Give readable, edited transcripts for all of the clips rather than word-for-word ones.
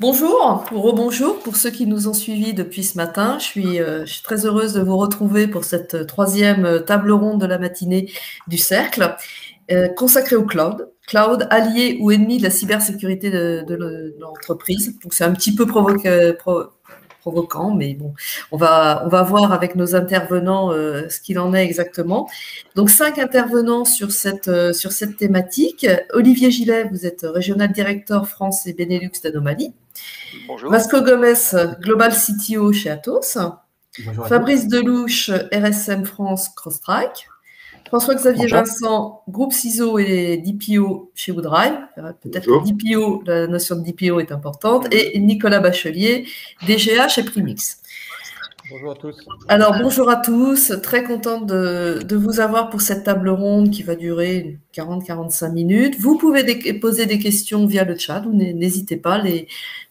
Bonjour ou rebonjour pour ceux qui nous ont suivis depuis ce matin. Je suis très heureuse de vous retrouver pour cette troisième table ronde de la matinée du Cercle consacrée au cloud. Cloud, allié ou ennemi de la cybersécurité de l'entreprise. Donc c'est un petit peu provoquant, mais bon, on va voir avec nos intervenants ce qu'il en est exactement. Donc 5 intervenants sur cette thématique. Olivier Gillet, vous êtes Regional Director France et Benelux d'Anomaly. Bonjour. Vasco Gomez, Global CTO chez Atos. Bonjour. Fabrice Delouche, RSM France CrossTrack. François-Xavier Vincent, groupe CISO et DPO chez Woodrive. Peut-être que DPO, la notion de DPO est importante. Et Nicolas Bachelier, DGA chez Primix. Bonjour à tous. Alors, bonjour à tous. Très contente de vous avoir pour cette table ronde qui va durer 40-45 minutes. Vous pouvez poser des questions via le chat. N'hésitez pas.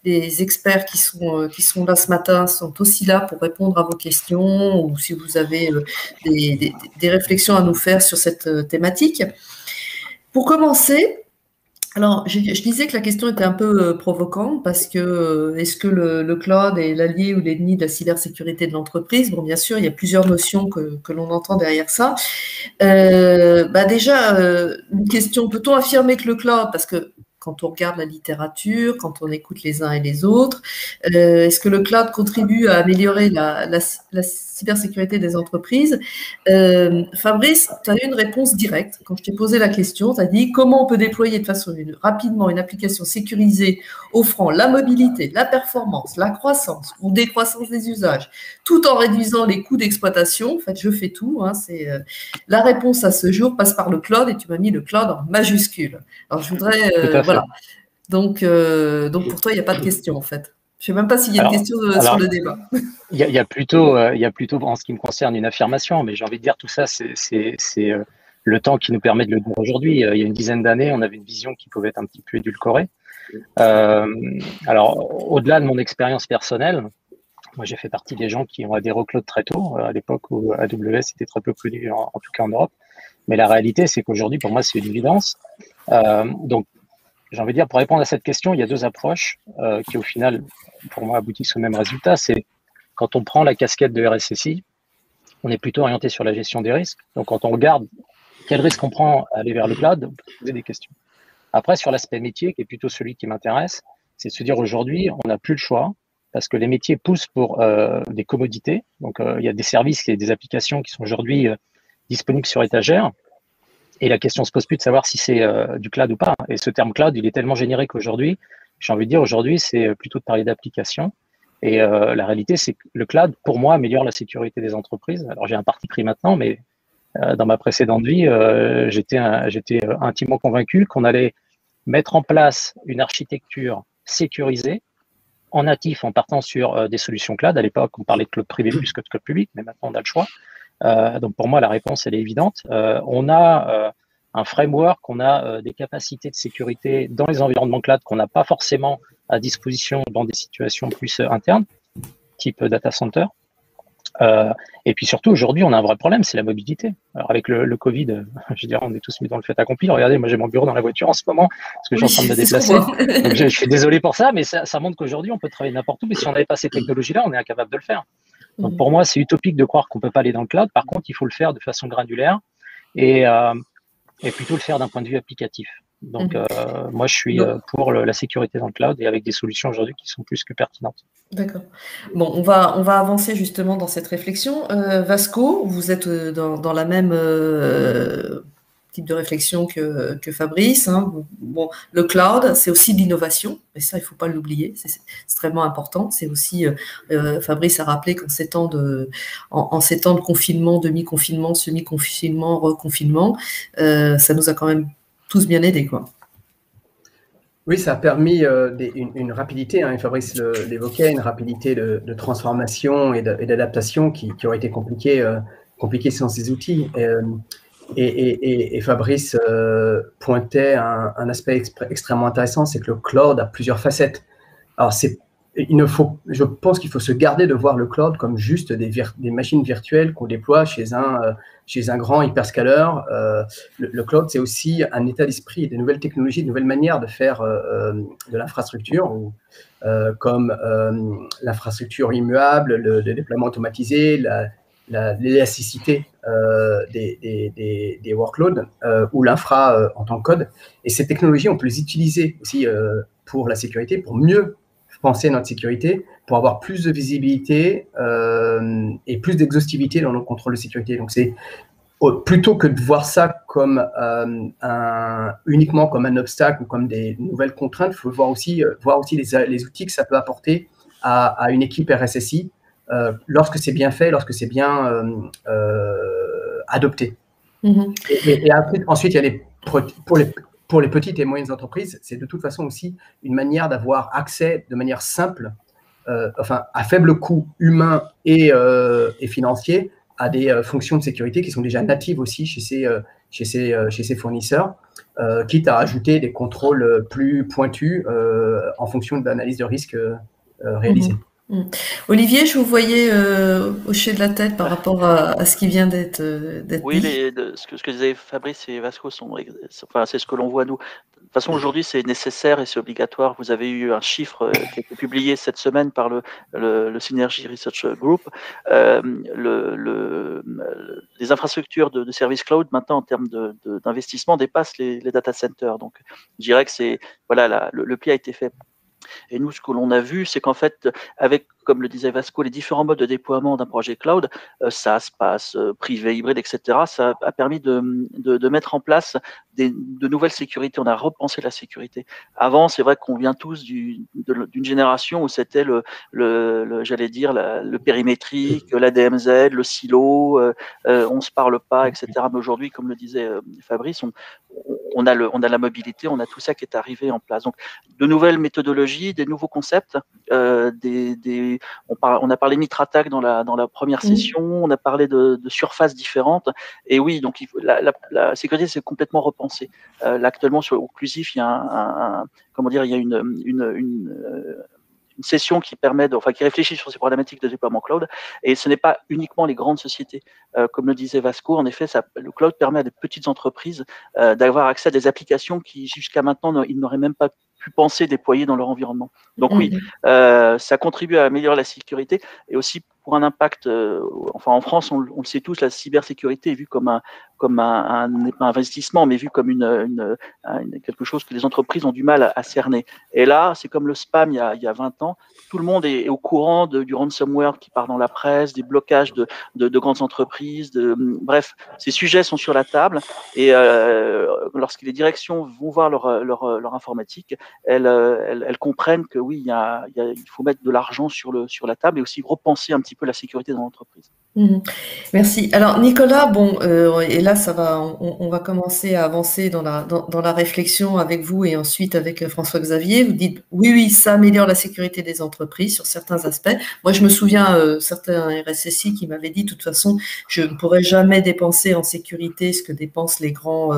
Les experts qui sont là ce matin sont aussi là pour répondre à vos questions ou si vous avez des réflexions à nous faire sur cette thématique. Pour commencer, alors, je disais que la question était un peu provocante parce que est-ce que le cloud est l'allié ou l'ennemi de la cybersécurité de l'entreprise? Bon, bien sûr, il y a plusieurs notions que l'on entend derrière ça. Déjà, une question, peut-on affirmer que le cloud, parce que quand on regarde la littérature, quand on écoute les uns et les autres, est-ce que le cloud contribue à améliorer la cybersécurité des entreprises? Fabrice, tu as eu une réponse directe. Quand je t'ai posé la question, tu as dit comment on peut déployer de façon rapidement une application sécurisée offrant la mobilité, la performance, la croissance ou décroissance des usages, tout en réduisant les coûts d'exploitation. En fait, je fais tout. La réponse à ce jour passe par le cloud et tu m'as mis le cloud en majuscule. Alors, je voudrais... voilà. Donc, pour toi, il n'y a pas de question, en fait. Je ne sais même pas s'il y a une question sur le débat. Il y a plutôt, en ce qui me concerne, une affirmation, mais j'ai envie de dire tout ça, c'est le temps qui nous permet de le dire aujourd'hui. Il y a une dizaine d'années, on avait une vision qui pouvait être un petit peu édulcorée. Alors, au-delà de mon expérience personnelle, moi, j'ai fait partie des gens qui ont adhéré au cloud très tôt, à l'époque où AWS était très peu connu, en tout cas en Europe. Mais la réalité, c'est qu'aujourd'hui, pour moi, c'est une évidence. Donc, j'ai envie de dire, pour répondre à cette question, il y a deux approches qui, au final, pour moi, aboutissent au même résultat. C'est quand on prend la casquette de RSSI, on est plutôt orienté sur la gestion des risques. Donc, quand on regarde quel risque on prend à aller vers le cloud, on peut poser des questions. Après, sur l'aspect métier, qui est plutôt celui qui m'intéresse, c'est de se dire aujourd'hui, on n'a plus le choix parce que les métiers poussent pour des commodités. Donc, il y a des services et des applications qui sont aujourd'hui disponibles sur étagère. Et la question se pose plus de savoir si c'est du cloud ou pas. Et ce terme cloud, il est tellement générique aujourd'hui. J'ai envie de dire aujourd'hui, c'est plutôt de parler d'application. Et la réalité, c'est que le cloud, pour moi, améliore la sécurité des entreprises. Alors, j'ai un parti pris maintenant, mais dans ma précédente vie, j'étais intimement convaincu qu'on allait mettre en place une architecture sécurisée en natif, en partant sur des solutions cloud. À l'époque, on parlait de cloud privé plus que de cloud public, mais maintenant, on a le choix. Donc pour moi, la réponse, elle est évidente. On a un framework, on a des capacités de sécurité dans les environnements cloud qu'on n'a pas forcément à disposition dans des situations plus internes, type data center. Et puis surtout, aujourd'hui, on a un vrai problème, c'est la mobilité. Alors avec le Covid, je dirais, on est tous mis dans le fait accompli. Regardez, moi j'ai mon bureau dans la voiture en ce moment, parce que je suis en train de me déplacer. Donc, je suis désolé pour ça, mais ça montre qu'aujourd'hui, on peut travailler n'importe où, mais si on n'avait pas ces technologies-là, on est incapable de le faire. Donc pour moi, c'est utopique de croire qu'on ne peut pas aller dans le cloud. Par contre, il faut le faire de façon granulaire et plutôt le faire d'un point de vue applicatif. Donc moi, je suis pour la sécurité dans le cloud et avec des solutions aujourd'hui qui sont plus que pertinentes. D'accord. Bon, on va avancer justement dans cette réflexion. Vasco, vous êtes dans la même type de réflexion que Fabrice. Bon, le cloud, c'est aussi de l'innovation, et ça, il ne faut pas l'oublier, c'est extrêmement important. C'est aussi, Fabrice a rappelé qu'en ces temps de confinement, demi-confinement, semi-confinement, reconfinement, ça nous a quand même tous bien aidés, quoi. Oui, ça a permis une rapidité, et Fabrice l'évoquait, une rapidité de transformation et d'adaptation qui aurait été compliquée sans ces outils. Et Fabrice pointait un aspect extrêmement intéressant, c'est que le cloud a plusieurs facettes. Alors, je pense qu'il faut se garder de voir le cloud comme juste des machines virtuelles qu'on déploie chez un grand hyperscaler. Le cloud, c'est aussi un état d'esprit, des nouvelles technologies, de nouvelles manières de faire de l'infrastructure, comme l'infrastructure immuable, le déploiement automatisé, l'élasticité des workloads ou l'infra en tant que code. Et ces technologies, on peut les utiliser aussi pour la sécurité, pour mieux penser notre sécurité, pour avoir plus de visibilité et plus d'exhaustivité dans nos contrôles de sécurité. Donc, c'est plutôt que de voir ça comme uniquement comme un obstacle ou comme des nouvelles contraintes, il faut voir aussi les outils que ça peut apporter à une équipe RSSI lorsque c'est bien fait, lorsque c'est bien adopté. Et ensuite, il y a pour les petites et moyennes entreprises, c'est de toute façon aussi une manière d'avoir accès de manière simple, à faible coût humain et financier, à des fonctions de sécurité qui sont déjà natives aussi chez ces fournisseurs, quitte à ajouter des contrôles plus pointus en fonction de l'analyse de risque réalisée. Olivier, je vous voyais hocher de la tête par rapport à ce qui vient d'être oui, dit. ce que disaient Fabrice et Vasco, c'est ce que l'on voit nous. De toute façon, aujourd'hui, c'est nécessaire et c'est obligatoire. Vous avez eu un chiffre qui a été publié cette semaine par le Synergy Research Group. Les infrastructures de services cloud, maintenant, en termes d'investissement, dépassent les data centers. Donc, je dirais que le pli a été fait. Et nous, ce que l'on a vu, c'est qu'en fait, avec, comme le disait Vasco, les différents modes de déploiement d'un projet cloud, SaaS, PaaS, privé, hybride, etc., ça a permis de mettre en place de nouvelles sécurités. On a repensé la sécurité. Avant, c'est vrai qu'on vient tous d'une génération où c'était j'allais dire, le périmétrique, la DMZ, le silo, on se parle pas, etc. Mais aujourd'hui, comme le disait Fabrice, on a la mobilité, on a tout ça qui est arrivé en place. Donc, de nouvelles méthodologies, des nouveaux concepts, on a parlé Mitra-Attack dans la première session, on a parlé de surfaces différentes, et oui, donc la sécurité s'est complètement repensée. Là, actuellement, sur Occlusif, il y a il y a une session qui qui réfléchit sur ces problématiques de déploiement cloud. Et ce n'est pas uniquement les grandes sociétés. Comme le disait Vasco, en effet, le cloud permet à des petites entreprises d'avoir accès à des applications qui, jusqu'à maintenant, ils n'auraient même pas pu penser déployer dans leur environnement. Donc oui, ça contribue à améliorer la sécurité et aussi pour un impact, en France, on le sait tous, la cybersécurité est vue comme un investissement, mais vu comme quelque chose que les entreprises ont du mal à cerner. Et là, c'est comme le spam il y a 20 ans, tout le monde est au courant du ransomware qui part dans la presse, des blocages de grandes entreprises, bref, ces sujets sont sur la table et lorsque les directions vont voir leur informatique, elles comprennent que oui, il faut mettre de l'argent sur la table et aussi repenser un petit peu la sécurité dans l'entreprise. Merci. Alors Nicolas, et là on va commencer à avancer dans la réflexion avec vous et ensuite avec François-Xavier. Vous dites oui, ça améliore la sécurité des entreprises sur certains aspects. Moi, je me souviens certains RSSI qui m'avaient dit de toute façon, je ne pourrais jamais dépenser en sécurité ce que dépensent les grands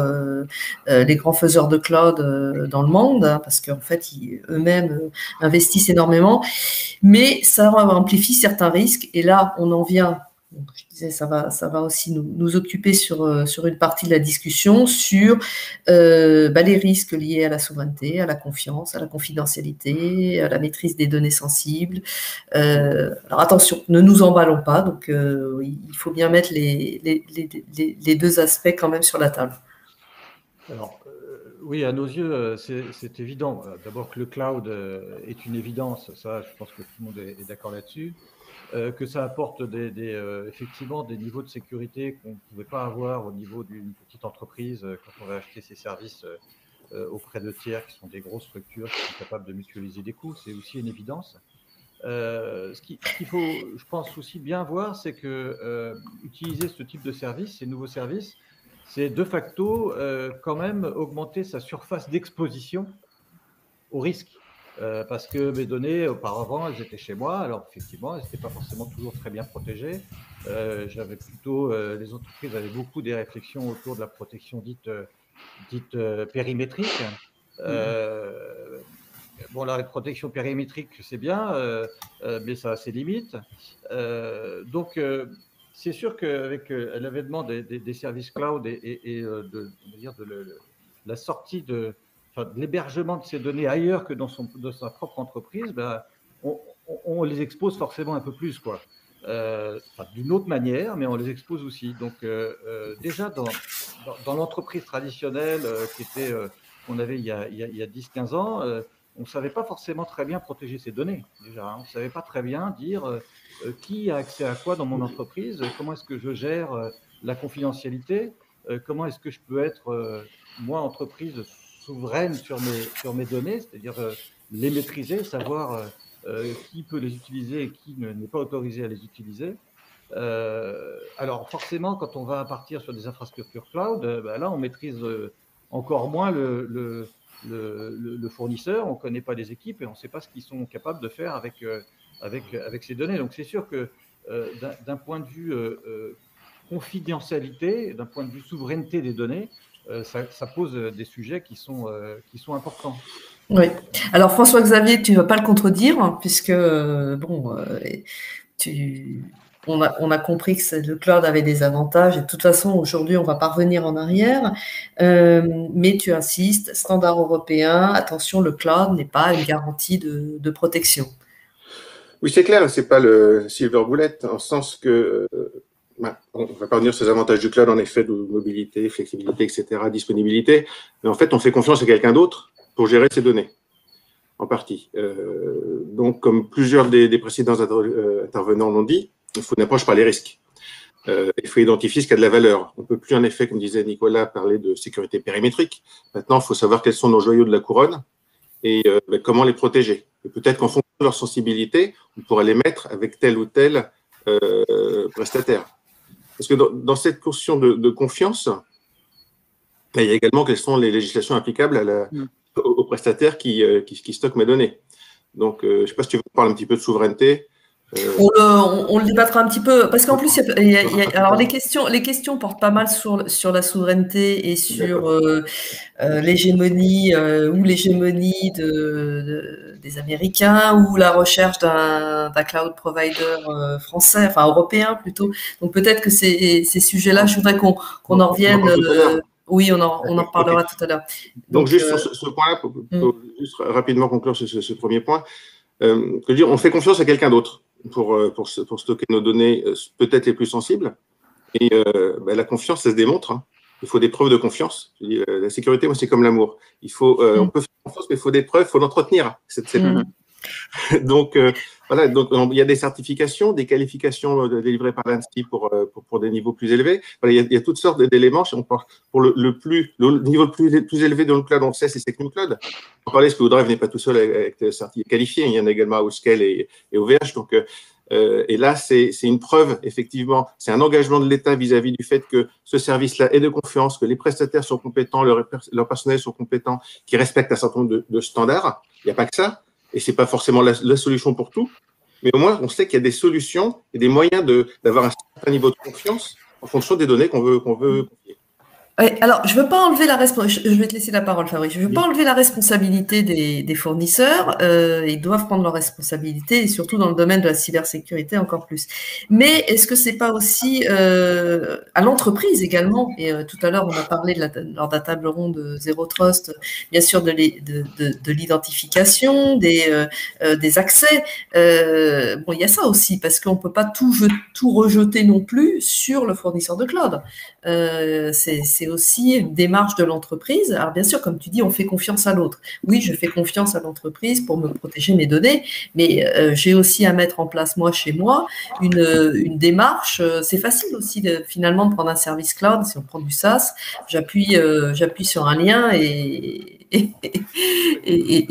faiseurs de cloud dans le monde, hein, parce qu'en fait, eux-mêmes investissent énormément. Mais ça amplifie certains risques. Et là, on en vient. Donc, je disais, ça va aussi nous occuper sur une partie de la discussion sur les risques liés à la souveraineté, à la confiance, à la confidentialité, à la maîtrise des données sensibles. Alors attention, ne nous emballons pas. Donc, il faut bien mettre les deux aspects quand même sur la table. Alors, oui, à nos yeux, c'est évident. D'abord que le cloud est une évidence, ça, je pense que tout le monde est d'accord là-dessus. Que ça apporte effectivement des niveaux de sécurité qu'on ne pouvait pas avoir au niveau d'une petite entreprise quand on va acheter ses services auprès de tiers qui sont des grosses structures qui sont capables de mutualiser des coûts, c'est aussi une évidence. Ce qu'il faut, je pense, aussi bien voir, c'est que utiliser ce type de service, ces nouveaux services, c'est de facto quand même augmenter sa surface d'exposition au risque. Parce que mes données, auparavant, elles étaient chez moi. Alors, effectivement, elles n'étaient pas forcément toujours très bien protégées. j'avais plutôt, les entreprises avaient beaucoup des réflexions autour de la protection dite périmétrique. Bon, la protection périmétrique, c'est bien, mais ça a ses limites. Donc, c'est sûr qu'avec l'avènement des services cloud et la sortie de l'hébergement de ces données ailleurs que dans sa propre entreprise, ben, on les expose forcément un peu plus, quoi. D'une autre manière, mais on les expose aussi. Donc, déjà, dans l'entreprise traditionnelle qu'on avait il y a 10-15 ans, on ne savait pas forcément très bien protéger ces données, déjà. Hein. On ne savait pas très bien dire qui a accès à quoi dans mon entreprise, comment est-ce que je gère la confidentialité, comment est-ce que je peux être, moi, entreprise, souveraine sur mes données, c'est-à-dire les maîtriser, savoir qui peut les utiliser et qui n'est pas autorisé à les utiliser. Alors forcément, quand on va partir sur des infrastructures cloud, ben là, on maîtrise encore moins le fournisseur, on ne connaît pas les équipes et on ne sait pas ce qu'ils sont capables de faire avec ces données. Donc c'est sûr que d'un point de vue confidentialité, d'un point de vue souveraineté des données, ça pose des sujets qui sont importants. Oui. Alors François-Xavier, tu ne vas pas le contredire, puisque on a compris que le cloud avait des avantages et de toute façon aujourd'hui on ne va pas revenir en arrière, mais tu insistes, standard européen, attention, le cloud n'est pas une garantie de protection. Oui, c'est clair, c'est pas le silver bullet, en ce sens que on va pas revenir sur les avantages du cloud, en effet, de mobilité, flexibilité, etc., disponibilité, mais en fait on fait confiance à quelqu'un d'autre pour gérer ces données, en partie. Donc, comme plusieurs des précédents intervenants l'ont dit, il faut une approche par les risques. Il faut identifier ce qui a de la valeur. On ne peut plus, en effet, comme disait Nicolas, parler de sécurité périmétrique. Maintenant, il faut savoir quels sont nos joyaux de la couronne et comment les protéger. Et peut-être qu'en fonction de leur sensibilité, on pourrait les mettre avec tel ou tel prestataire. Parce que dans cette question de confiance, il y a également quelles sont les législations applicables aux prestataires qui stockent mes données. Donc, je ne sais pas si tu veux parler un petit peu de souveraineté. On le débattra un petit peu, parce qu'en plus, alors les questions portent pas mal sur la souveraineté et sur l'hégémonie ou l'hégémonie des Américains ou la recherche d'un cloud provider français, enfin européen plutôt. Donc peut-être que ces sujets-là, je voudrais qu'on en revienne. Oui, on en reparlera tout à l'heure. Donc juste sur ce point-là, pour juste rapidement conclure ce premier point, on fait confiance à quelqu'un d'autre pour stocker nos données peut-être les plus sensibles. Et la confiance, ça se démontre. Hein. Il faut des preuves de confiance. Je dis, la sécurité, moi, c'est comme l'amour. On peut faire confiance, mais il faut des preuves, il faut l'entretenir. Donc, voilà, donc il y a des certifications, des qualifications délivrées par l'ANSSI pour des niveaux plus élevés. Voilà, il y a toutes sortes d'éléments. Pour le niveau le plus élevé dans le cloud, on le sait, c'est SecNumCloud. On parlait, Spio Drive n'est pas tout seul avec des certificats qualifiés. Il y en a également à OSCale et OVH. Donc, et là, c'est une preuve, effectivement, c'est un engagement de l'État vis-à-vis du fait que ce service-là est de confiance, que les prestataires sont compétents, leur personnel sont compétents, qui respectent un certain nombre de standards. Il n'y a pas que ça. Et ce n'est pas forcément la solution pour tout, mais au moins, on sait qu'il y a des solutions et des moyens d'avoir un certain niveau de confiance en fonction des données qu'on veut confier. Ouais, alors, je ne veux pas enlever la responsabilité. Je vais te laisser la parole, Fabrice. Je ne veux pas enlever la responsabilité des fournisseurs. Ils doivent prendre leurs responsabilités et surtout dans le domaine de la cybersécurité encore plus. Mais est-ce que c'est pas aussi à l'entreprise également? Et tout à l'heure, on a parlé lors de la table ronde de Zero Trust, bien sûr de l'identification, des accès. Bon, il y a ça aussi parce qu'on peut pas tout rejeter non plus sur le fournisseur de cloud. C'est aussi une démarche de l'entreprise. Alors bien sûr, comme tu dis, on fait confiance à l'autre. Oui, je fais confiance à l'entreprise pour me protéger mes données, mais j'ai aussi à mettre en place moi chez moi une démarche. C'est facile aussi finalement de prendre un service cloud. Si on prend du SaaS, j'appuie sur un lien et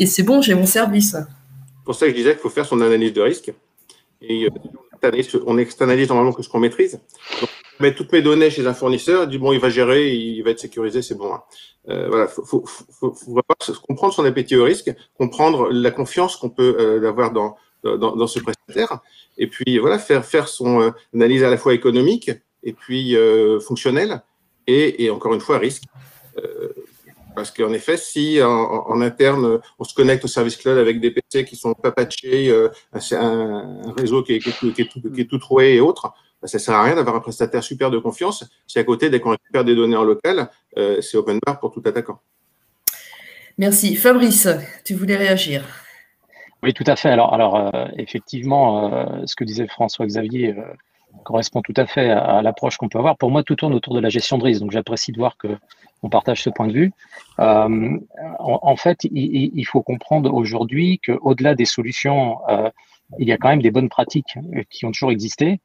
c'est bon, j'ai mon service. C'est pour ça que je disais qu'il faut faire son analyse de risque. Et on externalise normalement que ce qu'on maîtrise. Donc, mettre toutes mes données chez un fournisseur, dit bon, il va gérer, il va être sécurisé, c'est bon. Hein. Voilà, faut comprendre son appétit au risque, comprendre la confiance qu'on peut avoir dans dans ce prestataire. Et puis voilà, faire son analyse à la fois économique et puis fonctionnelle et encore une fois risque. Parce qu'en effet, si en interne, on se connecte au service cloud avec des PC qui sont pas patchés, un réseau qui est tout troué et autres, ça ne sert à rien d'avoir un prestataire super de confiance si à côté, dès qu'on récupère des données en local, c'est open bar pour tout attaquant. Merci. Fabrice, tu voulais réagir? Oui, tout à fait. Alors effectivement, ce que disait François-Xavier correspond tout à fait à l'approche qu'on peut avoir. Pour moi, tout tourne autour de la gestion de risque. Donc, j'apprécie de voir qu'on partage ce point de vue. En fait, il faut comprendre aujourd'hui qu'au-delà des solutions, il y a quand même des bonnes pratiques qui ont toujours existé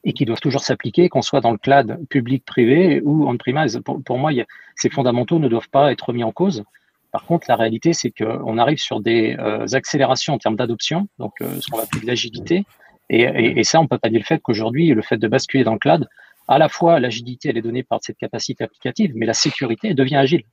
et qui doivent toujours s'appliquer, qu'on soit dans le cloud public, privé ou on-premise. Pour moi, ces fondamentaux ne doivent pas être mis en cause. Par contre, la réalité, c'est qu'on arrive sur des accélérations en termes d'adoption, donc ce qu'on va appeler de l'agilité. Et ça, on peut pas dire le fait qu'aujourd'hui, le fait de basculer dans le cloud, à la fois l'agilité, elle est donnée par cette capacité applicative, mais la sécurité, elle devient agile.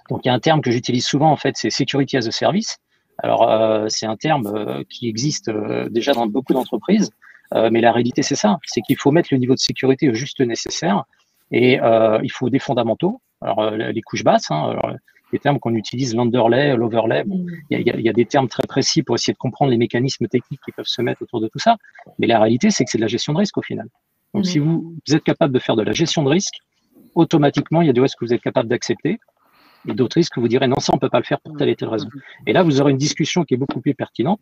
Donc, il y a un terme que j'utilise souvent, en fait, c'est Security as a Service. Alors, c'est un terme qui existe déjà dans beaucoup d'entreprises, mais la réalité, c'est ça, c'est qu'il faut mettre le niveau de sécurité au juste nécessaire et il faut des fondamentaux. Alors, les couches basses, alors, les termes qu'on utilise, l'underlay, l'overlay, il y a des termes très précis pour essayer de comprendre les mécanismes techniques qui peuvent se mettre autour de tout ça. Mais la réalité, c'est que c'est de la gestion de risque au final. Donc, si vous êtes capable de faire de la gestion de risque, automatiquement, il y a des risques que vous êtes capable d'accepter et d'autres risques que vous direz non, ça, on ne peut pas le faire pour telle et telle raison. Et là, vous aurez une discussion qui est beaucoup plus pertinente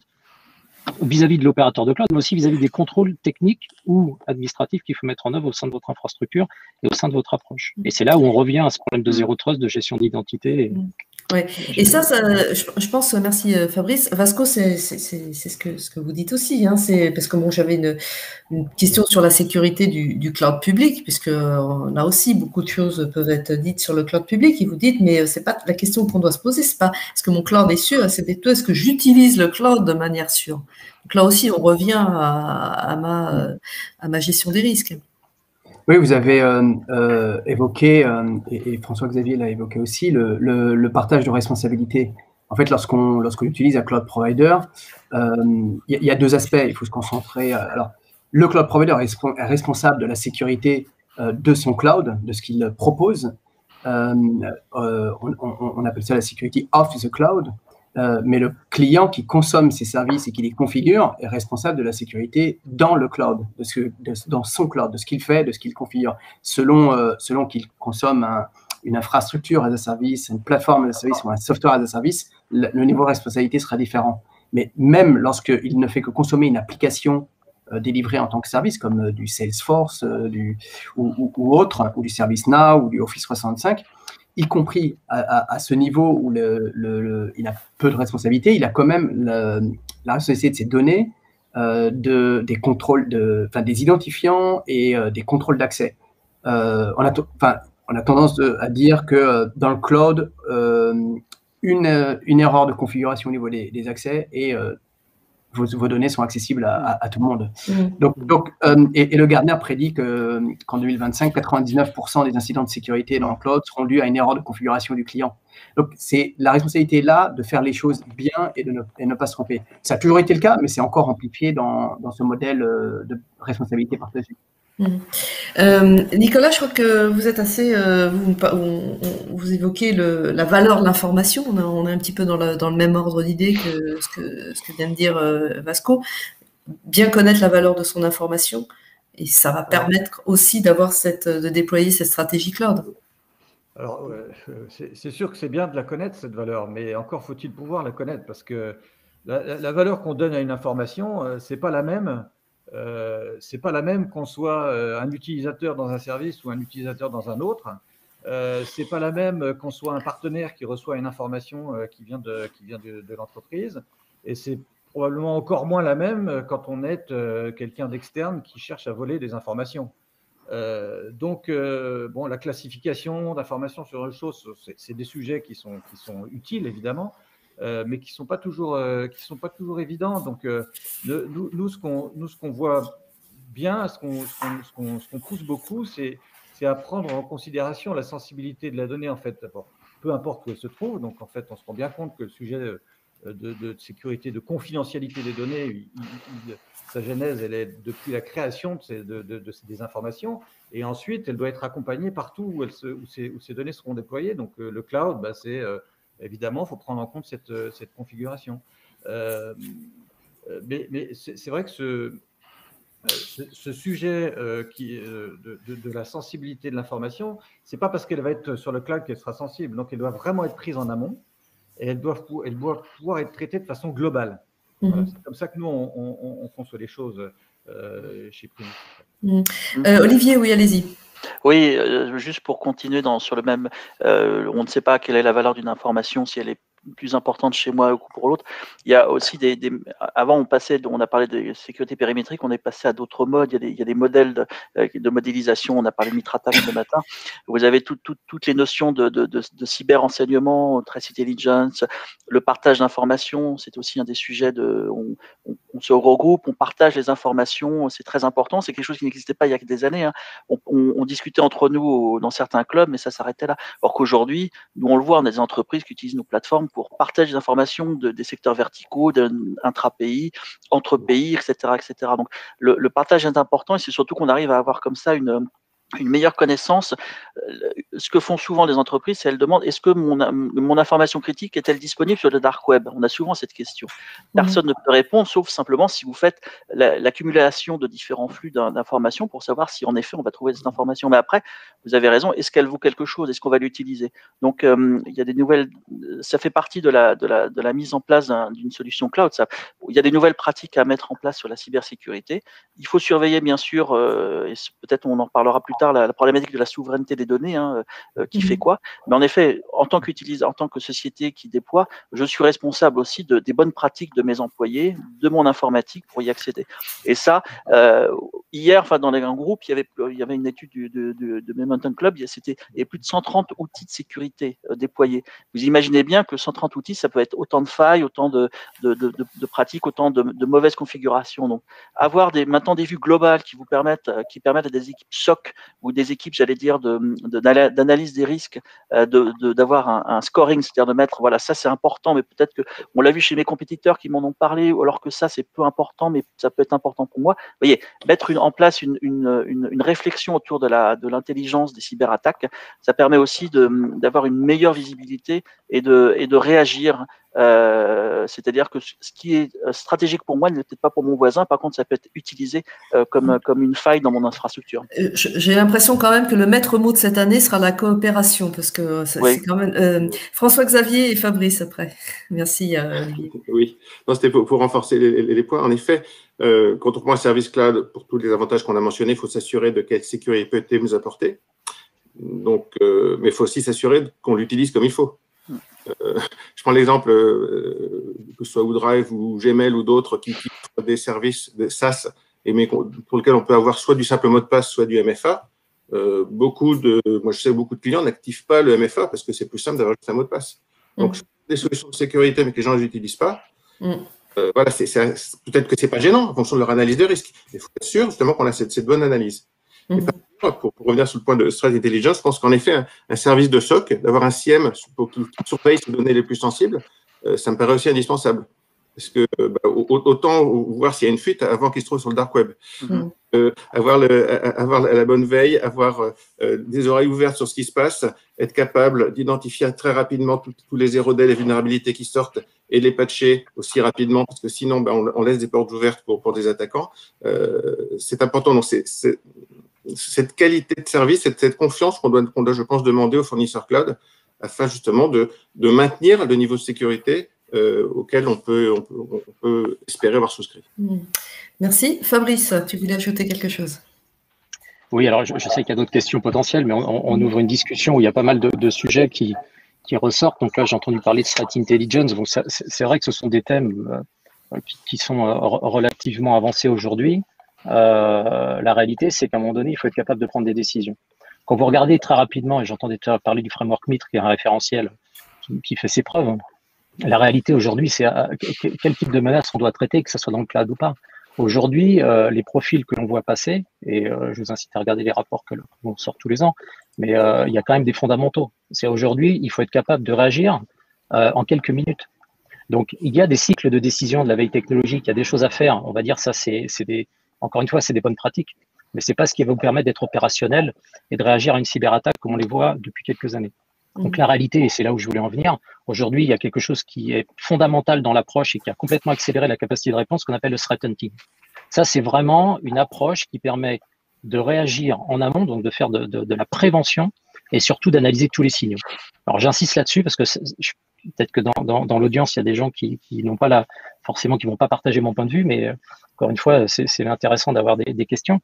vis-à-vis de l'opérateur de cloud, mais aussi vis-à-vis des contrôles techniques ou administratifs qu'il faut mettre en œuvre au sein de votre infrastructure et au sein de votre approche. Et c'est là où on revient à ce problème de zéro trust, de gestion d'identité. Ouais. Et ça, je pense, merci Fabrice. Vasco, c'est ce que vous dites aussi, hein. C'est parce que bon, j'avais une question sur la sécurité du cloud public, puisque là aussi beaucoup de choses peuvent être dites sur le cloud public. Et vous dites, mais c'est pas la question qu'on doit se poser, c'est pas est-ce que mon cloud est sûr, c'est plutôt est-ce que j'utilise le cloud de manière sûre. Donc là aussi, on revient à ma gestion des risques. Oui, vous avez évoqué, et François-Xavier l'a évoqué aussi, le partage de responsabilités. En fait, lorsqu'on utilise un cloud provider, il y a deux aspects. Il faut se concentrer. Alors, le cloud provider est responsable de la sécurité de son cloud, de ce qu'il propose. On appelle ça la security of the cloud. Mais le client qui consomme ces services et qui les configure est responsable de la sécurité dans le cloud, dans son cloud, de ce qu'il fait, de ce qu'il configure. Selon qu'il consomme une infrastructure as a service, une plateforme as a service ou un software as a service, le niveau de responsabilité sera différent. Mais même lorsqu'il ne fait que consommer une application délivrée en tant que service, comme du Salesforce ou autre, ou du ServiceNow ou du Office 365, y compris à ce niveau où il a peu de responsabilité, il a quand même la responsabilité de ses données, des contrôles, des identifiants et des contrôles d'accès. On a tendance à dire que dans le cloud, une erreur de configuration au niveau des accès et vos données sont accessibles à tout le monde. Et le Gartner prédit qu'en 2025, 99% des incidents de sécurité dans le cloud seront dus à une erreur de configuration du client. Donc, c'est la responsabilité là de faire les choses bien et de ne pas se tromper. Ça a toujours été le cas, mais c'est encore amplifié dans ce modèle de responsabilité partagée. Nicolas, je crois que vous êtes assez, vous évoquez la valeur de l'information. On est un petit peu dans le même ordre d'idée que ce que vient de dire Vasco. Bien connaître la valeur de son information, et ça va permettre aussi de déployer cette stratégie cloud. Alors, c'est sûr que c'est bien de la connaître, cette valeur, mais encore faut-il pouvoir la connaître, parce que la valeur qu'on donne à une information, c'est pas la même. C'est pas la même qu'on soit un utilisateur dans un service ou un utilisateur dans un autre. C'est pas la même qu'on soit un partenaire qui reçoit une information qui vient de l'entreprise. Et c'est probablement encore moins la même quand on est quelqu'un d'externe qui cherche à voler des informations. Bon, la classification d'informations sur une chose, c'est des sujets qui sont utiles évidemment, mais qui sont pas toujours évidents. Donc, nous, ce qu'on voit bien, ce qu'on pousse beaucoup, c'est à prendre en considération la sensibilité de la donnée, en fait, peu importe où elle se trouve. Donc, en fait, on se rend bien compte que le sujet de sécurité, de confidentialité des données. Sa genèse, elle est depuis la création des informations, et ensuite, elle doit être accompagnée partout où ces données seront déployées. Donc, le cloud, c'est évidemment, il faut prendre en compte cette configuration. Mais c'est vrai que ce sujet de la sensibilité de l'information, c'est pas parce qu'elle va être sur le cloud qu'elle sera sensible. Donc, elle doit vraiment être prise en amont et elle doit pouvoir être traitée de façon globale. Voilà, c'est comme ça que nous, on conçoit les choses chez Primus. Olivier, oui, allez-y. Oui, juste pour continuer sur le même, on ne sait pas quelle est la valeur d'une information, si elle est plus importante chez moi ou pour l'autre. Il y a aussi avant on a parlé de sécurité périmétrique, on est passé à d'autres modes. Il y a des modèles de modélisation. On a parlé de Mitratak ce matin. Vous avez toutes les notions de cyber-renseignement, threat intelligence, le partage d'informations. C'est aussi un des sujets on se regroupe, on partage les informations. C'est très important. C'est quelque chose qui n'existait pas il y a des années, hein. On discutait entre nous dans certains clubs, mais ça s'arrêtait là. Alors qu'aujourd'hui, nous, on le voit, on a des entreprises qui utilisent nos plateformes pour partager des informations des secteurs verticaux, intra-pays, entre pays, etc., etc. Donc, le partage est important, et c'est surtout qu'on arrive à avoir comme ça une meilleure connaissance. Ce que font souvent les entreprises, c'est elles demandent, est-ce que mon information critique est-elle disponible sur le dark web? On a souvent cette question. Personne ne peut répondre, sauf simplement si vous faites l'accumulation de différents flux d'informations pour savoir si en effet on va trouver cette information. Mais après, vous avez raison, est-ce qu'elle vaut quelque chose? Est-ce qu'on va l'utiliser? Donc, il y a des nouvelles, ça fait partie de la mise en place d'une solution cloud. Il y a des nouvelles pratiques à mettre en place sur la cybersécurité. Il faut surveiller, bien sûr, et peut-être on en parlera plus tard, la problématique de la souveraineté des données, qui fait quoi. Mais en effet, en tant que société qui déploie, je suis responsable aussi des bonnes pratiques de mes employés, de mon informatique pour y accéder. Et ça, hier, dans un groupe, il y avait une étude de Momentum Club, il y avait plus de 130 outils de sécurité déployés. Vous imaginez bien que 130 outils, ça peut être autant de failles, autant de pratiques, autant de mauvaises configurations. Donc, avoir maintenant des vues globales qui permettent à des équipes SOC ou des équipes, j'allais dire, d'analyse des risques, d'avoir un scoring, c'est-à-dire de mettre, voilà, ça c'est important, mais peut-être que, on l'a vu chez mes compétiteurs qui m'en ont parlé, alors que ça c'est peu important, mais ça peut être important pour moi. Vous voyez, mettre en place une réflexion autour de l'intelligence des cyberattaques, ça permet aussi d'avoir une meilleure visibilité et de réagir. C'est-à-dire que ce qui est stratégique pour moi n'est peut-être pas pour mon voisin. Par contre, ça peut être utilisé comme une faille dans mon infrastructure. J'ai l'impression quand même que le maître mot de cette année sera la coopération, parce que c'est quand même François-Xavier et Fabrice après. Merci Olivier. Oui, c'était pour renforcer les points. En effet, quand on prend un service cloud, pour tous les avantages qu'on a mentionnés, il faut s'assurer de quelle sécurité nous apporter. Donc, mais il faut aussi s'assurer qu'on l'utilise comme il faut. Je prends l'exemple, que ce soit OneDrive ou Gmail ou d'autres qui offrent des services de SaaS, mais pour lesquels on peut avoir soit du simple mot de passe, soit du MFA. Moi, je sais beaucoup de clients n'activent pas le MFA parce que c'est plus simple d'avoir juste un mot de passe. Donc, des solutions de sécurité, mais que les gens ne les utilisent pas. Voilà, peut-être que c'est pas gênant en fonction de leur analyse de risque. Il faut être sûr justement qu'on a cette bonne analyse. Pour revenir sur le point de threat intelligence, je pense qu'en effet, un service de SOC, d'avoir un CIEM qui surveille ces données les plus sensibles, ça me paraît aussi indispensable. Parce que autant voir s'il y a une fuite avant qu'il se trouve sur le dark web. Avoir la bonne veille, avoir des oreilles ouvertes sur ce qui se passe, être capable d'identifier très rapidement tous les zéro day, les vulnérabilités qui sortent et les patcher aussi rapidement, parce que sinon on laisse des portes ouvertes pour des attaquants. C'est important. Donc cette qualité de service, cette confiance qu'on doit, je pense, demander aux fournisseurs cloud afin justement de maintenir le niveau de sécurité auquel on peut espérer avoir souscrit. Merci. Fabrice, tu voulais ajouter quelque chose? Oui, alors je sais qu'il y a d'autres questions potentielles, mais on ouvre une discussion où il y a pas mal de sujets qui ressortent. Donc là, j'ai entendu parler de threat intelligence. Donc c'est vrai que ce sont des thèmes qui sont relativement avancés aujourd'hui. La réalité, c'est qu'à un moment donné, il faut être capable de prendre des décisions. Quand vous regardez très rapidement, et j'entendais parler du framework MITRE, qui est un référentiel qui fait ses preuves, la réalité aujourd'hui, c'est quel type de menace on doit traiter, que ce soit dans le cloud ou pas. Aujourd'hui, les profils que l'on voit passer, et je vous incite à regarder les rapports que l'on sort tous les ans, mais il y a quand même des fondamentaux. C'est aujourd'hui, il faut être capable de réagir en quelques minutes. Donc, il y a des cycles de décision de la veille technologique, il y a des choses à faire. On va dire ça, encore une fois, c'est des bonnes pratiques, mais c'est pas ce qui va vous permettre d'être opérationnel et de réagir à une cyberattaque comme on les voit depuis quelques années. Donc, la réalité, et c'est là où je voulais en venir, aujourd'hui, il y a quelque chose qui est fondamental dans l'approche et qui a complètement accéléré la capacité de réponse qu'on appelle le threat hunting. Ça, c'est vraiment une approche qui permet de réagir en amont, donc de faire de la prévention et surtout d'analyser tous les signaux. Alors, j'insiste là-dessus parce que peut-être que dans l'audience, il y a des gens qui n'ont pas forcément, qui vont pas partager mon point de vue, mais encore une fois, c'est intéressant d'avoir des questions.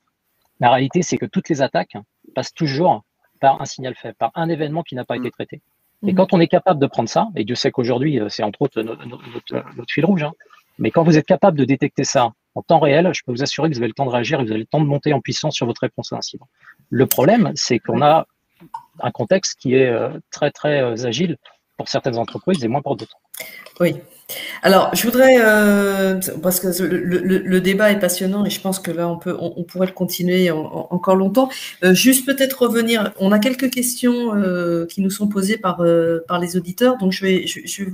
La réalité, c'est que toutes les attaques passent toujours par un signal faible, par un événement qui n'a pas été traité. Et quand on est capable de prendre ça, et Dieu sait qu'aujourd'hui, c'est entre autres notre fil rouge, hein, mais quand vous êtes capable de détecter ça en temps réel, je peux vous assurer que vous avez le temps de réagir et vous avez le temps de monter en puissance sur votre réponse à l'incident. Le problème, c'est qu'on a un contexte qui est très, très agile pour certaines entreprises et moins pour d'autres. Oui. Alors, je voudrais, parce que le débat est passionnant et je pense que là, on pourrait le continuer encore longtemps. Juste peut-être revenir, on a quelques questions qui nous sont posées par les auditeurs, donc je vais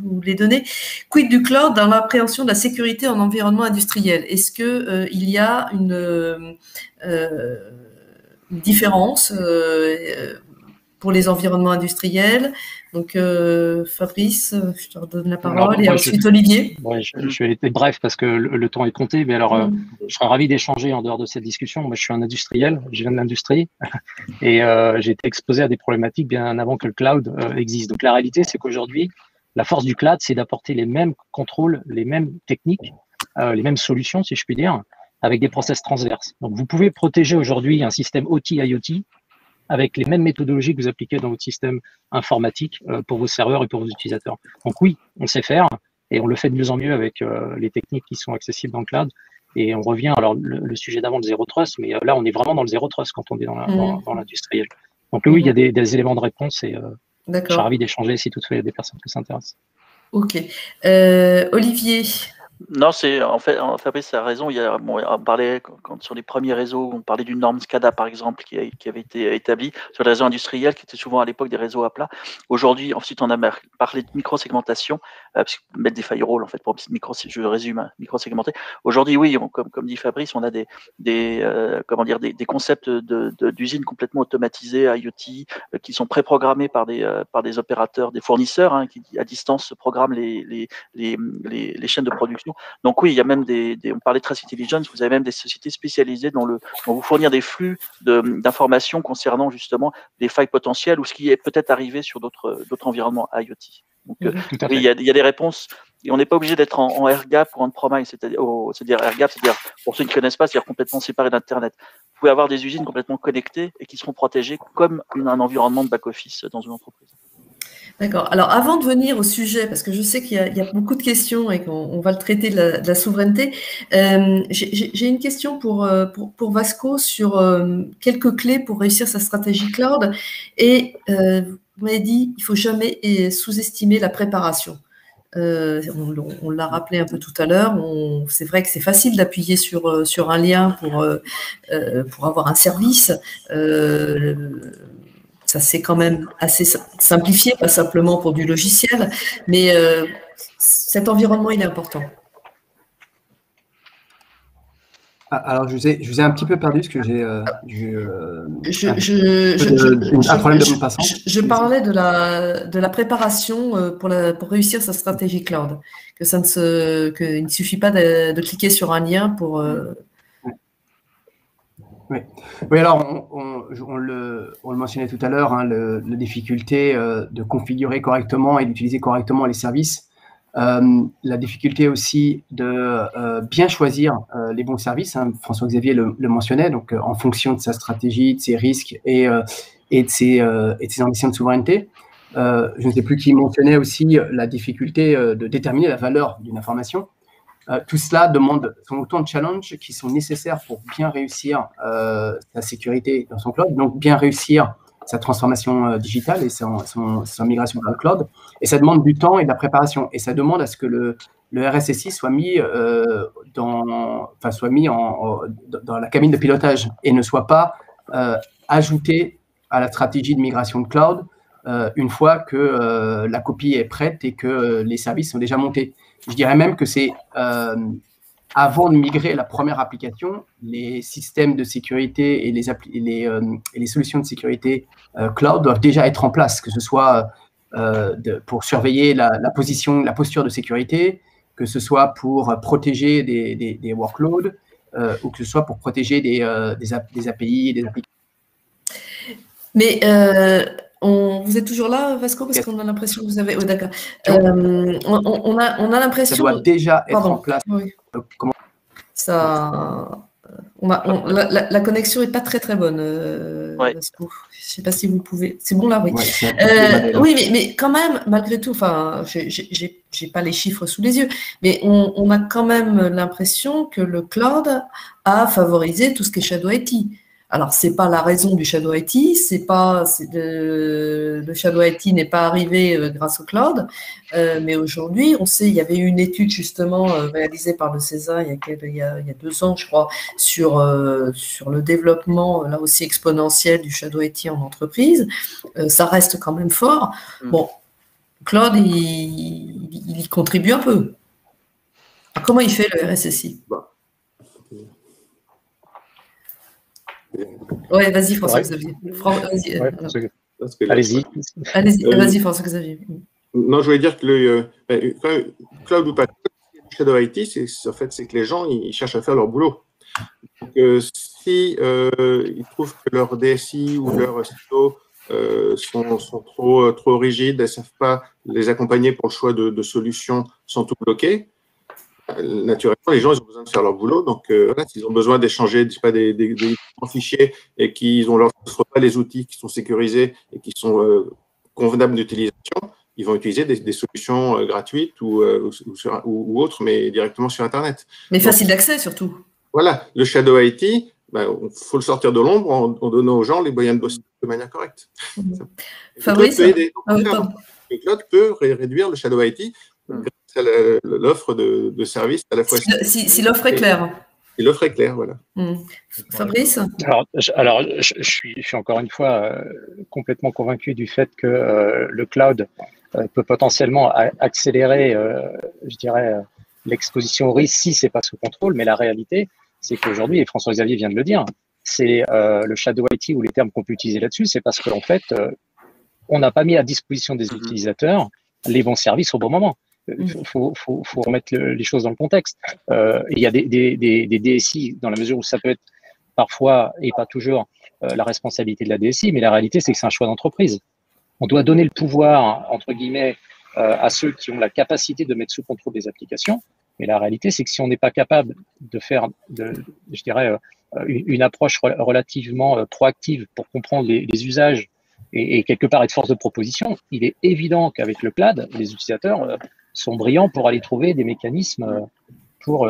vous les donner. Quid du cloud dans l'appréhension de la sécurité en environnement industriel? Est-ce que il y a une différence pour les environnements industriels? Donc, Fabrice, je te redonne la parole. Et ensuite, Olivier. Ouais, je vais être bref parce que le temps est compté. Mais alors, je serais ravi d'échanger en dehors de cette discussion. Moi, je suis un industriel, je viens de l'industrie et j'ai été exposé à des problématiques bien avant que le cloud existe. Donc, la réalité, c'est qu'aujourd'hui, la force du cloud, c'est d'apporter les mêmes contrôles, les mêmes techniques, les mêmes solutions, si je puis dire, avec des process transverses. Donc, vous pouvez protéger aujourd'hui un système OT-IoT avec les mêmes méthodologies que vous appliquez dans votre système informatique pour vos serveurs et pour vos utilisateurs. Donc oui, on sait faire et on le fait de mieux en mieux avec les techniques qui sont accessibles dans le cloud. Et on revient, alors le sujet d'avant, le zéro trust, mais là, on est vraiment dans le zéro trust quand on est dans l'industriel. Donc oui, il y a des éléments de réponse et je serais ravi d'échanger si toutefois il y a des personnes qui s'intéressent. Ok. Olivier. Non, en fait, Fabrice a raison. On parlait sur les premiers réseaux, on parlait d'une norme SCADA par exemple qui avait été établie sur les réseaux industriels qui étaient souvent à l'époque des réseaux à plat. Aujourd'hui, ensuite, on a parlé de micro-segmentation, mettre des firewalls en fait pour je résume, micro-segmenter. Aujourd'hui, oui, comme dit Fabrice, on a des concepts d'usines complètement automatisées, IoT, qui sont préprogrammés par des opérateurs, des fournisseurs qui à distance programment les chaînes de production. Donc oui, il y a même on parlait de Trace Intelligence, vous avez même des sociétés spécialisées dans vous fournir des flux d'informations concernant justement des failles potentielles ou ce qui est peut-être arrivé sur d'autres environnements IoT. Donc oui, il y a des réponses et on n'est pas obligé d'être en air-gap ou en promise, c'est-à-dire air-gap, c'est-à-dire pour ceux qui ne connaissent pas, c'est-à-dire complètement séparé d'Internet. Vous pouvez avoir des usines complètement connectées et qui seront protégées comme un environnement de back-office dans une entreprise. D'accord. Alors, avant de venir au sujet, parce que je sais qu'il y a beaucoup de questions et qu'on va le traiter de la souveraineté, j'ai une question pour Vasco sur quelques clés pour réussir sa stratégie cloud. Et vous m'avez dit, il ne faut jamais sous-estimer la préparation. On l'a rappelé un peu tout à l'heure. C'est vrai que c'est facile d'appuyer sur un lien pour avoir un service. Ça, c'est quand même assez simplifié, pas simplement pour du logiciel, mais cet environnement, il est important. Alors, je vous ai un petit peu perdu parce que j'ai un problème de mon passant. Je parlais de la préparation pour réussir sa stratégie cloud, qu'il ne suffit pas de cliquer sur un lien pour… Oui, alors on le mentionnait tout à l'heure, la difficulté de configurer correctement et d'utiliser correctement les services. La difficulté aussi de bien choisir les bons services. François-Xavier le mentionnait, donc en fonction de sa stratégie, de ses risques et de ses ambitions de souveraineté. Je ne sais plus qui mentionnait aussi la difficulté de déterminer la valeur d'une information. Tout cela sont autant de challenges qui sont nécessaires pour bien réussir sa sécurité dans son cloud, donc bien réussir sa transformation digitale et sa migration vers le cloud. Et ça demande du temps et de la préparation. Et ça demande à ce que le RSSI soit mis dans la cabine de pilotage et ne soit pas ajouté à la stratégie de migration de cloud une fois que la copie est prête et que les services sont déjà montés. Je dirais même que c'est avant de migrer la première application, les systèmes de sécurité et les solutions de sécurité cloud doivent déjà être en place, que ce soit pour surveiller la posture de sécurité, que ce soit pour protéger des workloads ou que ce soit pour protéger des API et des applications. Mais vous êtes toujours là, Vasco, parce qu'on a l'impression que vous avez… Oui, d'accord. On a l'impression… Ça doit déjà être en place. Oui. La connexion n'est pas très très bonne, Vasco. Je ne sais pas si vous pouvez… C'est bon là, oui. Ouais, oui, mais quand même, malgré tout, enfin, j'ai pas les chiffres sous les yeux, mais on a quand même l'impression que le cloud a favorisé tout ce qui est Shadow IT. Alors, c'est pas la raison du Shadow IT, le Shadow IT n'est pas arrivé grâce au cloud, mais aujourd'hui, on sait, il y avait eu une étude justement réalisée par le CESA il y a 2 ans, je crois, sur le développement, là aussi exponentiel, du Shadow IT en entreprise. Ça reste quand même fort. Bon, le cloud, il y contribue un peu. Alors, comment il fait le RSSI ? Oui, vas-y, François-Xavier. Allez-y. Vas-y, François-Xavier. Non, je voulais dire que cloud ou pas Shadow IT, c'est que les gens, ils cherchent à faire leur boulot. Donc, si ils trouvent que leur DSI ou leur CIO sont trop rigides, elles ne savent pas les accompagner pour le choix de solutions sans tout bloquer, naturellement, les gens, ils ont besoin de faire leur boulot. Donc, voilà, s'ils ont besoin d'échanger des fichiers et qu'ils ne leur offrent pas les outils qui sont sécurisés et qui sont convenables d'utilisation, ils vont utiliser des solutions gratuites ou autres, mais directement sur Internet. Mais facile d'accès, surtout. Voilà, le Shadow IT, il faut le sortir de l'ombre en donnant aux gens les moyens de bosser de manière correcte. Fabrice, le cloud peut réduire le Shadow IT grâce à l'offre de services à la fois… Si l'offre est claire. Si l'offre est claire, voilà. Fabrice ? Alors je suis encore une fois complètement convaincu du fait que le cloud peut potentiellement accélérer, je dirais, l'exposition au risque si ce n'est pas sous contrôle, mais la réalité, c'est qu'aujourd'hui, et François-Xavier vient de le dire, c'est le Shadow IT ou les termes qu'on peut utiliser là-dessus, c'est parce qu'en fait, on n'a pas mis à disposition des utilisateurs les bons services au bon moment. Il faut remettre les choses dans le contexte. Il y a des DSI, dans la mesure où ça peut être parfois et pas toujours la responsabilité de la DSI, mais la réalité, c'est que c'est un choix d'entreprise. On doit donner le pouvoir, entre guillemets, à ceux qui ont la capacité de mettre sous contrôle des applications. Mais la réalité, c'est que si on n'est pas capable de faire, je dirais, une approche relativement proactive pour comprendre les usages et quelque part être force de proposition, il est évident qu'avec le cloud, les utilisateurs sont brillants pour aller trouver des mécanismes pour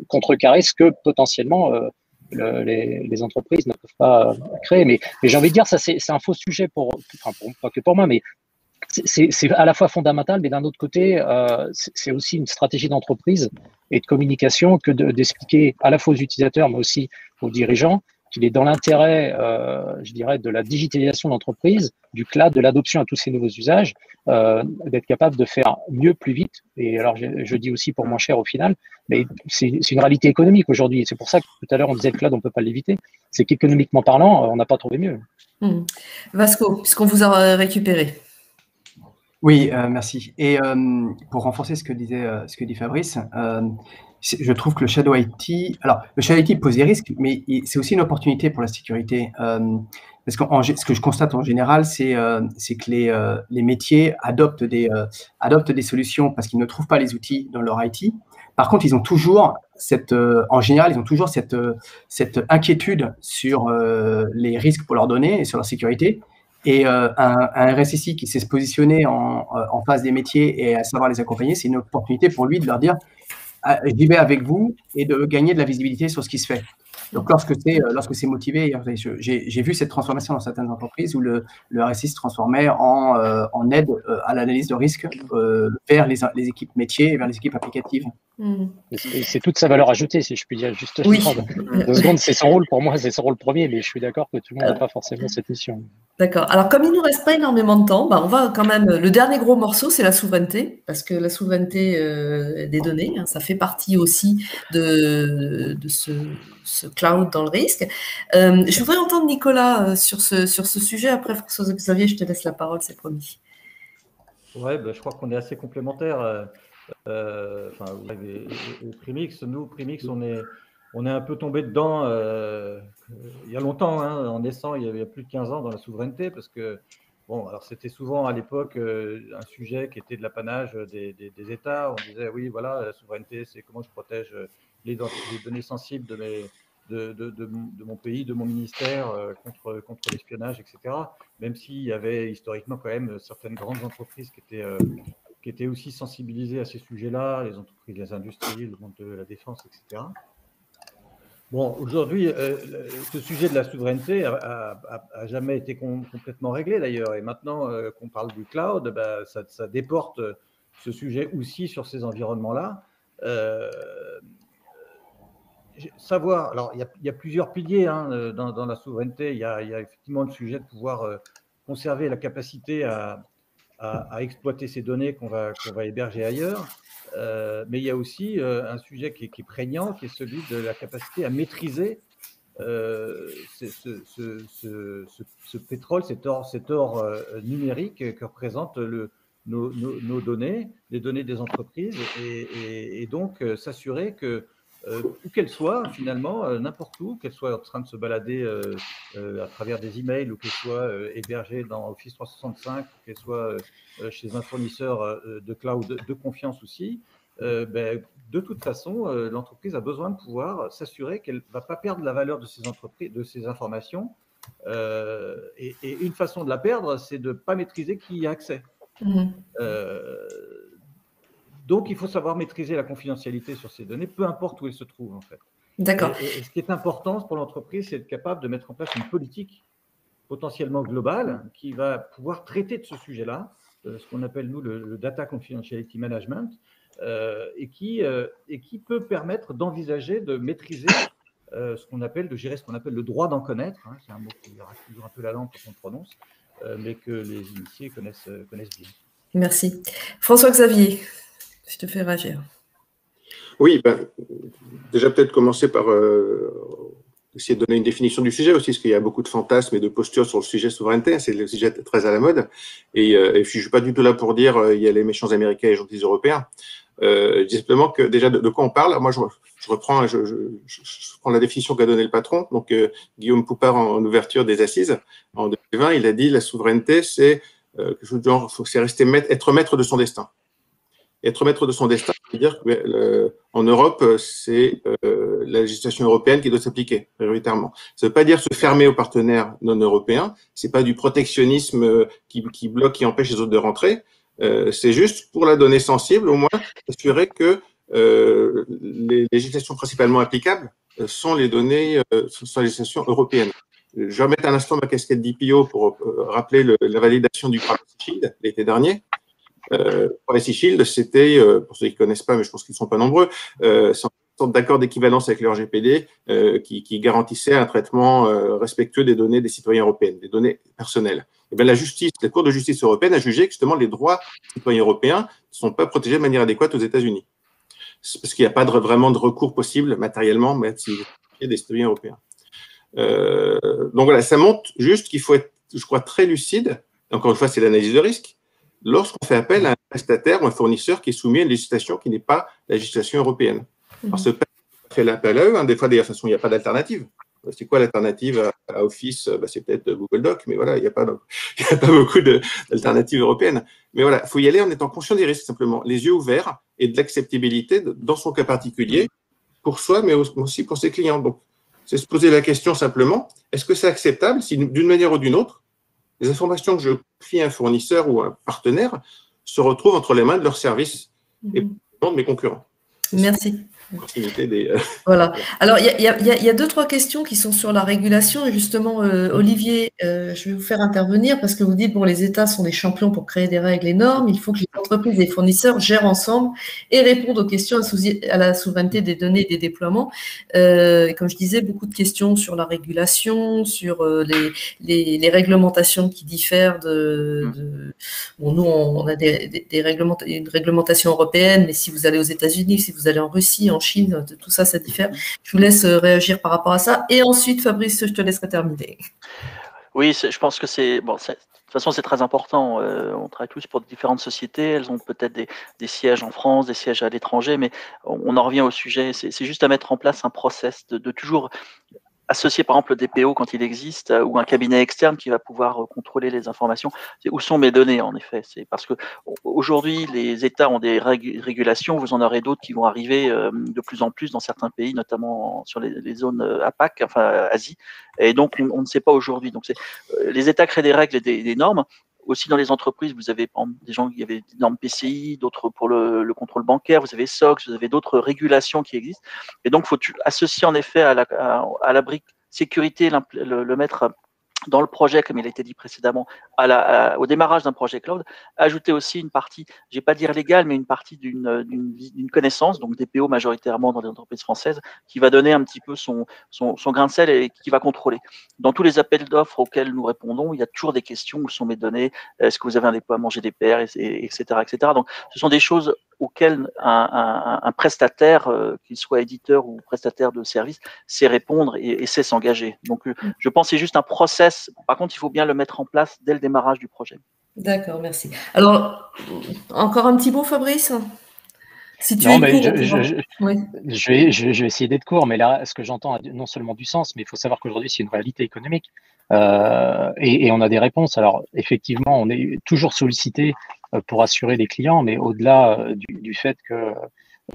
contrecarrer ce que potentiellement les entreprises ne peuvent pas créer. Mais j'ai envie de dire, ça c'est un faux sujet pas que pour moi, mais c'est à la fois fondamental, mais d'un autre côté, c'est aussi une stratégie d'entreprise et de communication que d'expliquer à la fois aux utilisateurs, mais aussi aux dirigeants, qu'il est dans l'intérêt, je dirais, de la digitalisation de l'entreprise, du cloud, de l'adoption à tous ces nouveaux usages, d'être capable de faire mieux, plus vite. Et alors, je dis aussi pour moins cher au final, mais c'est une réalité économique aujourd'hui. C'est pour ça que tout à l'heure, on disait le cloud, on ne peut pas l'éviter. C'est qu'économiquement parlant, on n'a pas trouvé mieux. Vasco, puisqu'on vous a récupéré. Oui, merci. Et pour renforcer ce que dit Fabrice, je trouve que le Shadow IT, alors le Shadow IT pose des risques, mais c'est aussi une opportunité pour la sécurité. Parce que ce que je constate en général, c'est que les métiers adoptent des solutions parce qu'ils ne trouvent pas les outils dans leur IT. Par contre, ils ont toujours en général, ils ont toujours cette inquiétude sur les risques pour leurs données et sur leur sécurité. Et un RSSI qui sait se positionner en face des métiers et à savoir les accompagner, c'est une opportunité pour lui de leur dire j'y vais avec vous et de gagner de la visibilité sur ce qui se fait. Donc, lorsque c'est motivé, j'ai vu cette transformation dans certaines entreprises où le RSSI se transformait en aide à l'analyse de risque vers les équipes métiers et vers les équipes applicatives. Et c'est toute sa valeur ajoutée, si je puis dire, justement. Oui. 2 secondes, c'est son rôle, pour moi, c'est son rôle premier, mais je suis d'accord que tout le monde n'a pas forcément cette mission. D'accord. Alors, comme il nous reste pas énormément de temps, on va quand même. Le dernier gros morceau, c'est la souveraineté, parce que la souveraineté des données, ça fait partie aussi de ce cloud dans le risque. Je voudrais entendre Nicolas sur ce sujet. Après, François-Xavier, je te laisse la parole, c'est promis. Ouais, je crois qu'on est assez complémentaires. Primix, nous, Primix, on est un peu tombé dedans il y a longtemps, en naissant, il y a plus de 15 ans dans la souveraineté, parce que, bon, alors c'était souvent à l'époque un sujet qui était de l'apanage des États. On disait, oui, voilà, la souveraineté, c'est comment je protège les données sensibles de mon pays, de mon ministère contre l'espionnage, etc. Même s'il y avait historiquement quand même certaines grandes entreprises qui étaient aussi sensibilisées à ces sujets-là, les entreprises, les industries, le monde de la défense, etc. Bon, aujourd'hui, ce sujet de la souveraineté a jamais été complètement réglé d'ailleurs. Et maintenant qu'on parle du cloud, ça déporte ce sujet aussi sur ces environnements-là. Savoir, alors il y a plusieurs piliers dans la souveraineté. Il y a effectivement le sujet de pouvoir conserver la capacité à exploiter ces données qu'on va héberger ailleurs. Mais il y a aussi un sujet qui est prégnant, qui est celui de la capacité à maîtriser ce pétrole, cet or numérique que représente nos données, les données des entreprises, et donc s'assurer que où qu'elle soit, finalement, n'importe où, qu'elle soit en train de se balader à travers des emails, ou qu'elle soit hébergée dans Office 365, ou qu'elle soit chez un fournisseur de cloud de confiance aussi, de toute façon, l'entreprise a besoin de pouvoir s'assurer qu'elle ne va pas perdre la valeur de ces informations. Et une façon de la perdre, c'est de ne pas maîtriser qui y a accès. Donc, il faut savoir maîtriser la confidentialité sur ces données, peu importe où elles se trouvent, en fait. D'accord. Et ce qui est important pour l'entreprise, c'est d'être capable de mettre en place une politique potentiellement globale qui va pouvoir traiter de ce sujet-là, ce qu'on appelle, nous, le Data Confidentiality Management, et qui peut permettre d'envisager de maîtriser de gérer ce qu'on appelle le droit d'en connaître. C'est un mot qui reste toujours un peu la langue quand on le prononce, mais que les initiés connaissent bien. Merci. François-Xavier, je te fais réagir. Oui, déjà peut-être commencer par essayer de donner une définition du sujet aussi, parce qu'il y a beaucoup de fantasmes et de postures sur le sujet souveraineté. C'est le sujet très à la mode. Et je ne suis pas du tout là pour dire il y a les méchants Américains et les gentils Européens. Je dis simplement que déjà de quoi on parle. Moi, je reprends, je prends la définition qu'a donnée le patron. Donc, Guillaume Poupard, en ouverture des Assises, en 2020, il a dit la souveraineté, c'est quelque chose de genre, c'est être maître de son destin. Être maître de son destin, ça veut dire qu'en Europe, c'est la législation européenne qui doit s'appliquer prioritairement. Ça ne veut pas dire se fermer aux partenaires non européens. C'est pas du protectionnisme qui bloque, qui empêche les autres de rentrer. C'est juste pour la donnée sensible, au moins, assurer que les législations principalement applicables sont les données, sont les législations européennes. Je vais remettre un instant ma casquette d'IPO pour rappeler la validation du Privacy Shield l'été dernier. Privacy Shield, c'était, pour ceux qui ne connaissent pas, mais je pense qu'ils ne sont pas nombreux, c'est une sorte d'accord d'équivalence avec le RGPD qui garantissait un traitement respectueux des données des citoyens européens, des données personnelles. Et bien, la Cour de justice européenne a jugé que justement les droits des citoyens européens ne sont pas protégés de manière adéquate aux États-Unis. C'est parce qu'il n'y a pas vraiment de recours possible matériellement, mais s'il y a des citoyens européens. Donc voilà, ça montre juste qu'il faut être, je crois, très lucide. Encore une fois, c'est l'analyse de risque. Lorsqu'on fait appel à un prestataire ou un fournisseur qui est soumis à une législation qui n'est pas la législation européenne. Alors, ce pas fait l'appel à eux. Des fois, d'ailleurs, de toute façon, il n'y a pas d'alternative. C'est quoi l'alternative à Office? C'est peut-être Google Doc, mais voilà, il n'y a pas beaucoup d'alternatives européennes. Mais voilà, il faut y aller en étant conscient des risques, simplement, les yeux ouverts et de l'acceptabilité dans son cas particulier, pour soi, mais aussi pour ses clients. Donc, c'est se poser la question simplement, est-ce que c'est acceptable si, d'une manière ou d'une autre, les informations que je confie à un fournisseur ou à un partenaire se retrouvent entre les mains de leurs services et de mes concurrents? Merci. proximité des. Voilà. Alors, il y a 2-3 questions qui sont sur la régulation. Et justement, Olivier, je vais vous faire intervenir parce que vous dites, bon, les États sont des champions pour créer des règles et normes. Il faut que les entreprises et les fournisseurs gèrent ensemble et répondent aux questions à la souveraineté des données et des déploiements. Comme je disais, beaucoup de questions sur la régulation, sur les réglementations qui diffèrent Bon, nous, on a une réglementation européenne, mais si vous allez aux États-Unis, si vous allez en Russie, en Chine, tout ça, ça diffère. Je vous laisse réagir par rapport à ça. Et ensuite, Fabrice, je te laisserai terminer. Oui, je pense que c'est… Bon, de toute façon, c'est très important. On travaille tous pour différentes sociétés. Elles ont peut-être des sièges en France, des sièges à l'étranger, mais on en revient au sujet. C'est juste à mettre en place un process de toujours associer par exemple le DPO quand il existe ou un cabinet externe qui va pouvoir contrôler les informations. Où sont mes données en effet? C'est parce que aujourd'hui les États ont des régulations, vous en aurez d'autres qui vont arriver de plus en plus dans certains pays, notamment sur les zones APAC, enfin Asie, et donc on ne sait pas aujourd'hui. Donc les États créent des règles et des normes. Aussi dans les entreprises, vous avez des gens qui avaient des normes PCI, d'autres pour le contrôle bancaire, vous avez SOX, vous avez d'autres régulations qui existent. Et donc, il faut associer en effet à la brique sécurité, le mettre dans le projet, comme il a été dit précédemment, au démarrage d'un projet cloud, ajouter aussi une partie, je ne vais pas dire légale, mais une partie d'une connaissance, donc DPO majoritairement dans les entreprises françaises, qui va donner un petit peu son grain de sel et qui va contrôler. Dans tous les appels d'offres auxquels nous répondons, il y a toujours des questions, où sont mes données, est-ce que vous avez un déploiement GDPR, etc., etc. Donc, ce sont des choses auxquelles un prestataire, qu'il soit éditeur ou prestataire de service, sait répondre et sait s'engager. Donc, je pense que c'est juste un process. Par contre, il faut bien le mettre en place dès le démarrage du projet. D'accord, merci. Alors, encore un petit mot, Fabrice? Si tu non, es mais court, je vais essayer d'être court, mais là, ce que j'entends a non seulement du sens, mais il faut savoir qu'aujourd'hui, c'est une réalité économique et on a des réponses. Alors, effectivement, on est toujours sollicité pour assurer des clients, mais au-delà du fait que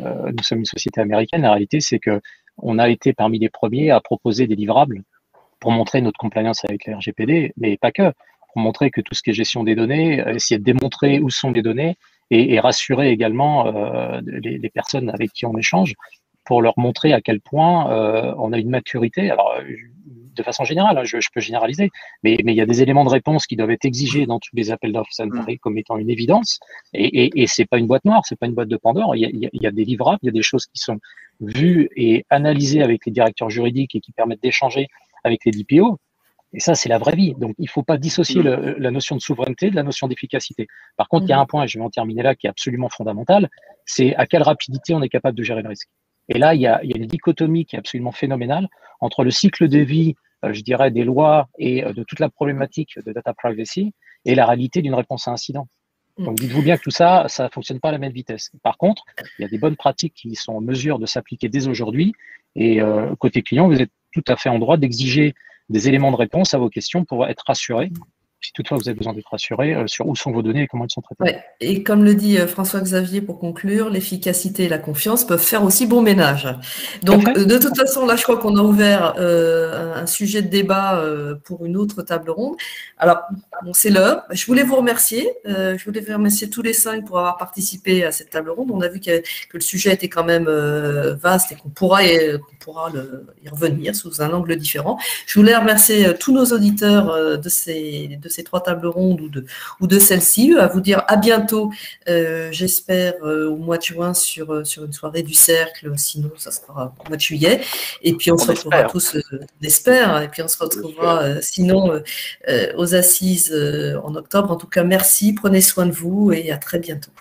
nous sommes une société américaine, la réalité, c'est que on a été parmi les premiers à proposer des livrables pour montrer notre compliance avec la RGPD, mais pas que, pour montrer que tout ce qui est gestion des données, essayer de démontrer où sont les données et rassurer également les personnes avec qui on échange pour leur montrer à quel point on a une maturité. Alors, de façon générale, hein, je peux généraliser, mais il y a des éléments de réponse qui doivent être exigés dans tous les appels d'offres. Ça me paraît comme étant une évidence. Et c'est pas une boîte noire, c'est pas une boîte de Pandore. Il y a des livrables, il y a des choses qui sont vues et analysées avec les directeurs juridiques et qui permettent d'échanger avec les DPO. Et ça, c'est la vraie vie. Donc, il ne faut pas dissocier la notion de souveraineté de la notion d'efficacité. Par contre, il y a un point, et je vais en terminer là, qui est absolument fondamental, c'est à quelle rapidité on est capable de gérer le risque. Et là, il y a une dichotomie qui est absolument phénoménale entre le cycle de vie, je dirais, des lois et de toute la problématique de data privacy et la réalité d'une réponse à incident. Donc, dites-vous bien que tout ça, ça ne fonctionne pas à la même vitesse. Par contre, il y a des bonnes pratiques qui sont en mesure de s'appliquer dès aujourd'hui. Et côté client, vous êtes tout à fait en droit d'exiger des éléments de réponse à vos questions pour être rassuré, si toutefois vous avez besoin d'être rassuré sur où sont vos données et comment elles sont traitées. Ouais. Et comme le dit François-Xavier pour conclure, l'efficacité et la confiance peuvent faire aussi bon ménage. Donc, de toute façon, là, je crois qu'on a ouvert un sujet de débat pour une autre table ronde. Alors, bon, c'est l'heure. Je voulais vous remercier. Je voulais vous remercier tous les 5 pour avoir participé à cette table ronde. On a vu que le sujet était quand même vaste et qu'on pourra y revenir sous un angle différent. Je voulais remercier tous nos auditeurs de ces 3 tables rondes ou de celle-ci, à vous dire à bientôt, j'espère, au mois de juin sur une soirée du Cercle, sinon ça sera au mois de juillet, et puis on se retrouvera tous, j'espère, et puis on se retrouvera sinon aux assises en octobre. En tout cas, merci, prenez soin de vous et à très bientôt.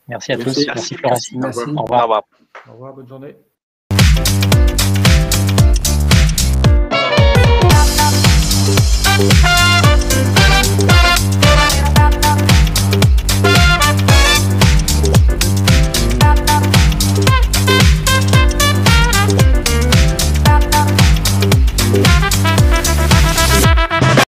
Merci à tous, merci Florence. Merci. Au revoir. Au revoir, bonne journée. Thank you.